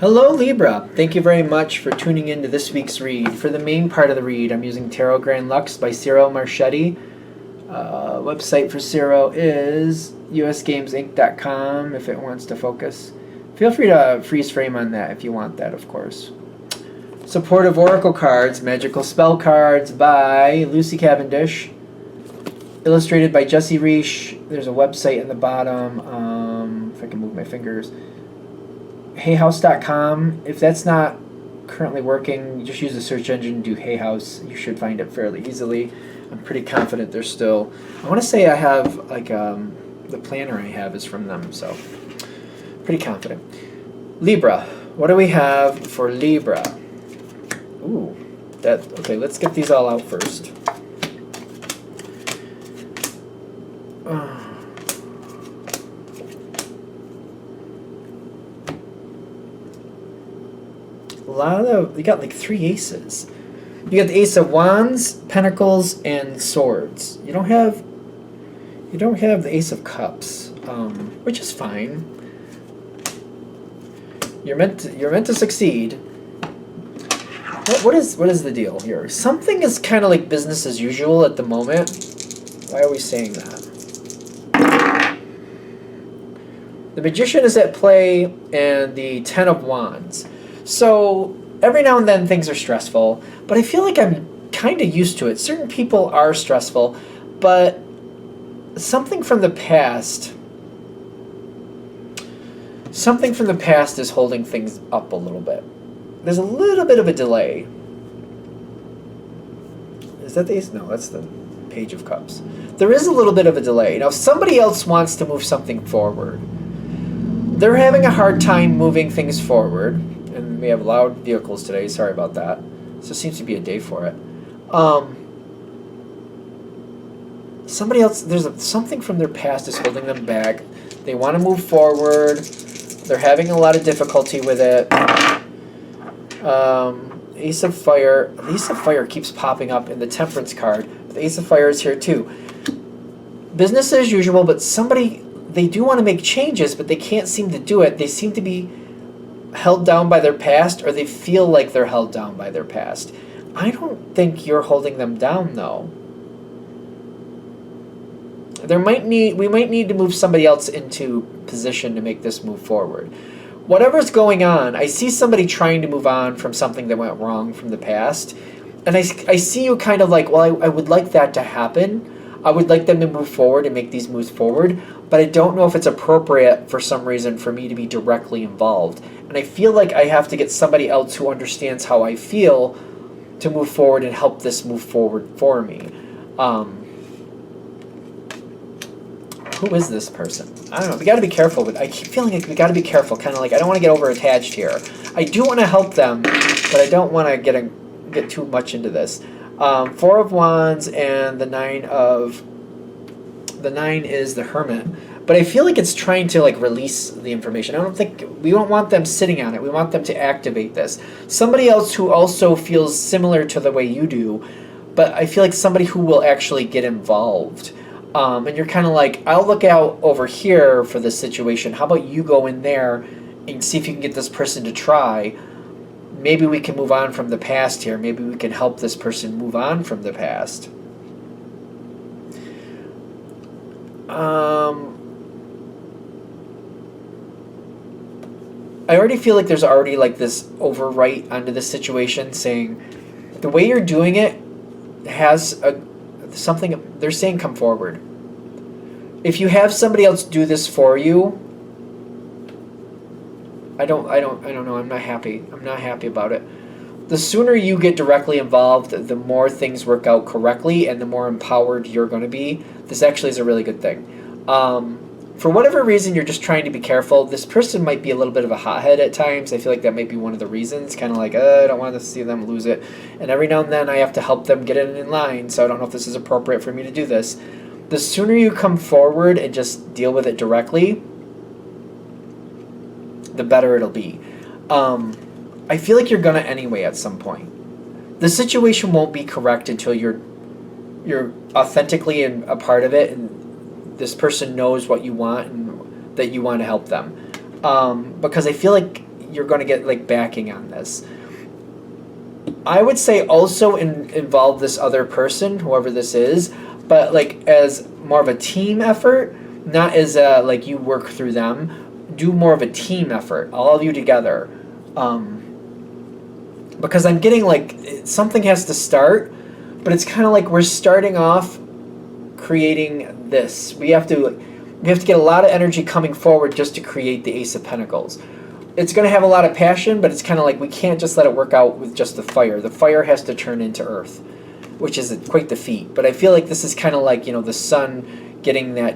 Hello Libra! Thank you very much for tuning in to this week's read. For the main part of the read, I'm using Tarot Grand Lux by Ciro Marchetti. Website for Ciro is usgamesinc.com if it wants to focus. Feel free to freeze frame on that if you want that, of course. Supportive Oracle cards, Magical Spell cards by Lucy Cavendish. Illustrated by Jesse Reish. There's a website in the bottom. If I can move my fingers. HayHouse.com. If that's not currently working, just use the search engine, do Hay House. You should find it fairly easily. I'm pretty confident they're still. I want to say I have like the planner I have is from them, so pretty confident. Libra. What do we have for Libra? Ooh, okay. Let's get these all out first. You got like 3 aces. You got the Ace of Wands, Pentacles, and Swords. You don't have the Ace of Cups, which is fine. You're meant to succeed. What is the deal here? Something is kind of like business as usual at the moment. Why are we saying that? The Magician is at play, and the Ten of Wands. So every now and then things are stressful, but I feel like I'm kind of used to it. Certain people are stressful, but something from the past is holding things up a little bit. There's a little bit of a delay. Is that the Ace? No, that's the Page of Cups. There is a little bit of a delay. Now, if somebody else wants to move something forward, they're having a hard time moving things forward. And we have loud vehicles today. Sorry about that. So it seems to be a day for it. Somebody else, something from their past is holding them back. They want to move forward. They're having a lot of difficulty with it. Ace of Fire. The Ace of Fire keeps popping up in the Temperance card. The Ace of Fire is here too. Business as usual, but they do want to make changes, but they can't seem to do it. They seem to be held down by their past, or they feel like they're held down by their past. I don't think you're holding them down, though. We might need to move somebody else into position to make this move forward. Whatever's going on, I see somebody trying to move on from something that went wrong from the past, and I see you kind of like, well, I would like that to happen. I would like them to move forward and make these moves forward, but I don't know if it's appropriate for some reason for me to be directly involved. And I feel like I have to get somebody else who understands how I feel to move forward and help this move forward for me. Who is this person? I don't know. We got to be careful. But I keep feeling like we got to be careful. Kind of like I don't want to get over attached here. I do want to help them, but I don't want to get too much into this. 4 of Wands and the 9 is the Hermit. But I feel like it's trying to like release the information. We don't want them sitting on it. We want them to activate this. Somebody else who also feels similar to the way you do, but I feel like somebody who will actually get involved. And you're kind of like, I'll look out over here for this situation. How about you go in there and see if you can get this person to try? Maybe we can move on from the past here. Maybe we can help this person move on from the past. I already feel like there's already like this overwrite onto the situation, saying the way you're doing it has something. They're saying come forward. If you have somebody else do this for you, I don't know. I'm not happy. I'm not happy about it. The sooner you get directly involved, the more things work out correctly, and the more empowered you're going to be. This actually is a really good thing. For whatever reason, you're just trying to be careful. This person might be a little bit of a hothead at times. I feel like that might be one of the reasons. Kind of like, I don't want to see them lose it. And every now and then, I have to help them get it in line, so I don't know if this is appropriate for me to do this. The sooner you come forward and just deal with it directly, the better it'll be. I feel like you're gonna anyway at some point. The situation won't be correct until you're authentically a part of it, and this person knows what you want and that you want to help them. Because I feel like you're going to get like backing on this. I would say also involve this other person, whoever this is, but like as more of a team effort, not as a, like you work through them. Do more of a team effort, all of you together. Because I'm getting like something has to start, but it's kind of like we're starting off creating this. We have to get a lot of energy coming forward just to create the Ace of Pentacles. It's going to have a lot of passion, but it's kind of like we can't just let it work out with just the fire. The fire has to turn into earth, which is quite the feat. But I feel like this is kind of like, the sun getting that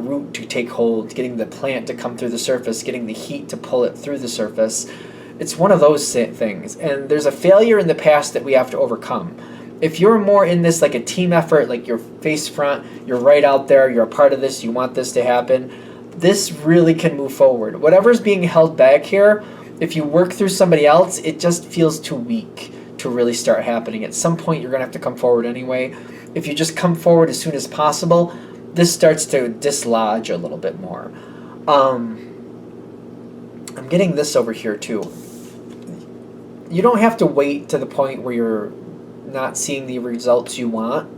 root to take hold, getting the plant to come through the surface, getting the heat to pull it through the surface. It's one of those things. And there's a failure in the past that we have to overcome. If you're more in this like a team effort, like you're face front, you're right out there, you're a part of this, you want this to happen, this really can move forward. Whatever's being held back here, if you work through somebody else, it just feels too weak to really start happening. At some point, you're going to have to come forward anyway. If you just come forward as soon as possible, this starts to dislodge a little bit more. I'm getting this over here too. You don't have to wait to the point where you're not seeing the results you want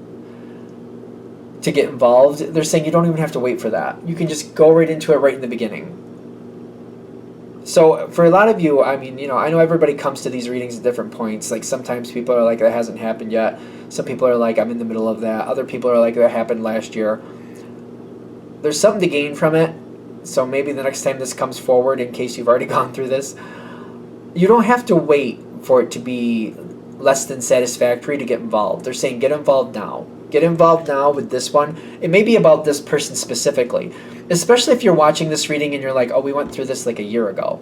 to get involved. They're saying you don't even have to wait for that. You can just go right into it right in the beginning. So for a lot of you, I mean, I know everybody comes to these readings at different points. Like sometimes people are like, that hasn't happened yet. Some people are like, I'm in the middle of that. Other people are like, that happened last year. There's something to gain from it. So maybe the next time this comes forward, in case you've already gone through this, you don't have to wait for it to be less than satisfactory to get involved. They're saying get involved now. Get involved now with this one. It may be about this person specifically, especially if you're watching this reading and you're like, oh, we went through this like a year ago.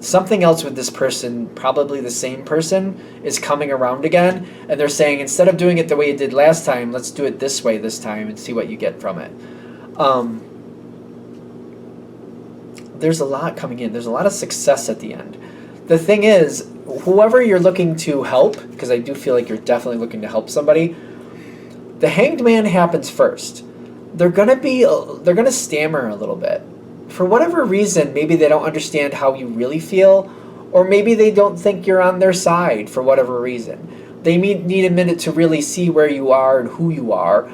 Something else with this person, probably the same person, is coming around again, and they're saying instead of doing it the way you did last time, let's do it this way this time and see what you get from it. There's a lot coming in. There's a lot of success at the end. The thing is, whoever you're looking to help, because I do feel like you're definitely looking to help somebody, the Hanged Man happens first. They're gonna stammer a little bit. For whatever reason, maybe they don't understand how you really feel, or maybe they don't think you're on their side for whatever reason. They need a minute to really see where you are and who you are.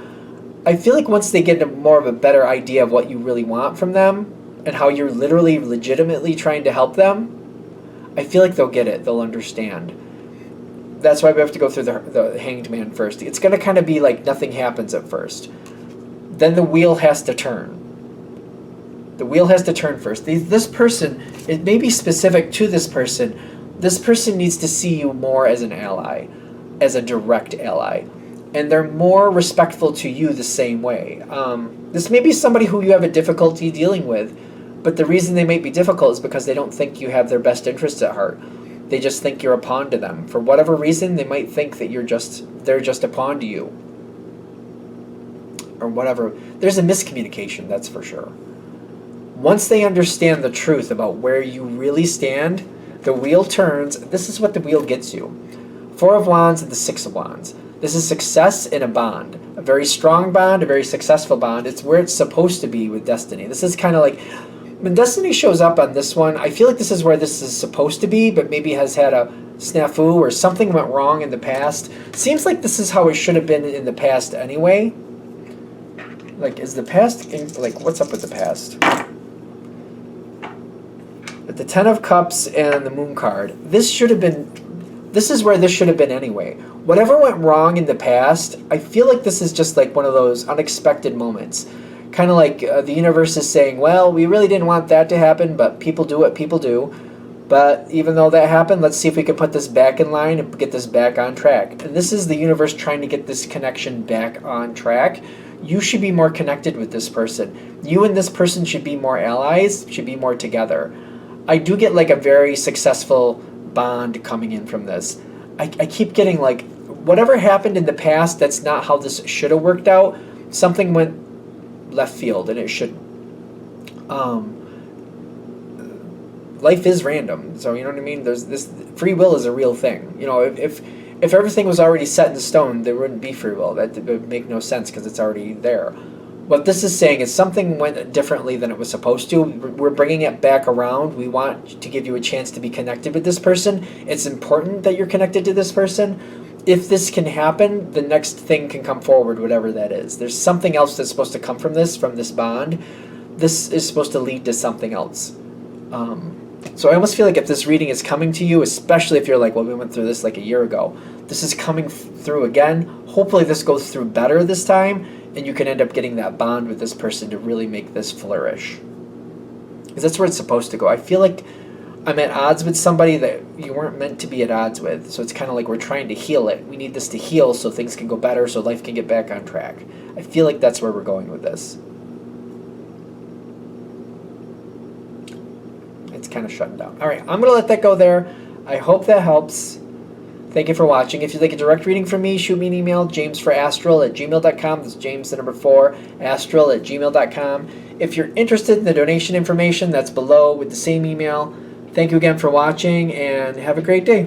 I feel like once they get more of a better idea of what you really want from them, and how you're literally legitimately trying to help them, I feel like they'll get it. They'll understand. That's why we have to go through the Hanged Man first. It's going to kind of be like nothing happens at first. Then the wheel has to turn. The wheel has to turn first. This person, it may be specific to this person. This person needs to see you more as an ally, as a direct ally. And they're more respectful to you the same way. This may be somebody who you have a difficulty dealing with, but the reason they might be difficult is because they don't think you have their best interests at heart. They just think you're a pawn to them. For whatever reason, they might think that they're just a pawn to you. Or whatever. There's a miscommunication, that's for sure. Once they understand the truth about where you really stand, the wheel turns. This is what the wheel gets you. 4 of Wands and the 6 of Wands. This is success in a bond. A very strong bond, a very successful bond. It's where it's supposed to be with Destiny. This is kind of like, when Destiny shows up on this one, I feel like this is where this is supposed to be, but maybe has had a snafu or something went wrong in the past. Seems like this is how it should have been in the past anyway. Like, is the past, like, what's up with the past? With the 10 of Cups and the Moon card, this is where this should have been anyway. Whatever went wrong in the past, I feel like this is just like one of those unexpected moments. Kind of like the universe is saying, well, we really didn't want that to happen, but people do what people do. But even though that happened, let's see if we can put this back in line and get this back on track. And this is the universe trying to get this connection back on track. You should be more connected with this person. You and this person should be more allies, should be more together. I do get like a very successful bond coming in from this. I keep getting like, whatever happened in the past, that's not how this should have worked out. Something went left field, and it shouldn't. Life is random, so you know what I mean. There's this free will is a real thing. If everything was already set in stone, there wouldn't be free will. That would make no sense because it's already there. What this is saying is something went differently than it was supposed to. We're bringing it back around. We want to give you a chance to be connected with this person. It's important that you're connected to this person. If this can happen, the next thing can come forward, whatever that is. There's something else that's supposed to come from this bond. This is supposed to lead to something else. So I almost feel like if this reading is coming to you, especially if you're like, well, we went through this like a year ago, this is coming through again. Hopefully this goes through better this time, and you can end up getting that bond with this person to really make this flourish. Because that's where it's supposed to go. I feel like I'm at odds with somebody that you weren't meant to be at odds with. So it's kind of like we're trying to heal it. We need this to heal so things can go better, so life can get back on track. I feel like that's where we're going with this. It's kind of shutting down. All right, I'm going to let that go there. I hope that helps. Thank you for watching. If you'd like a direct reading from me, shoot me an email, jamesforastral@gmail.com. That's James, the number 4, astral@gmail.com. If you're interested in the donation information, that's below with the same email. Thank you again for watching, and have a great day.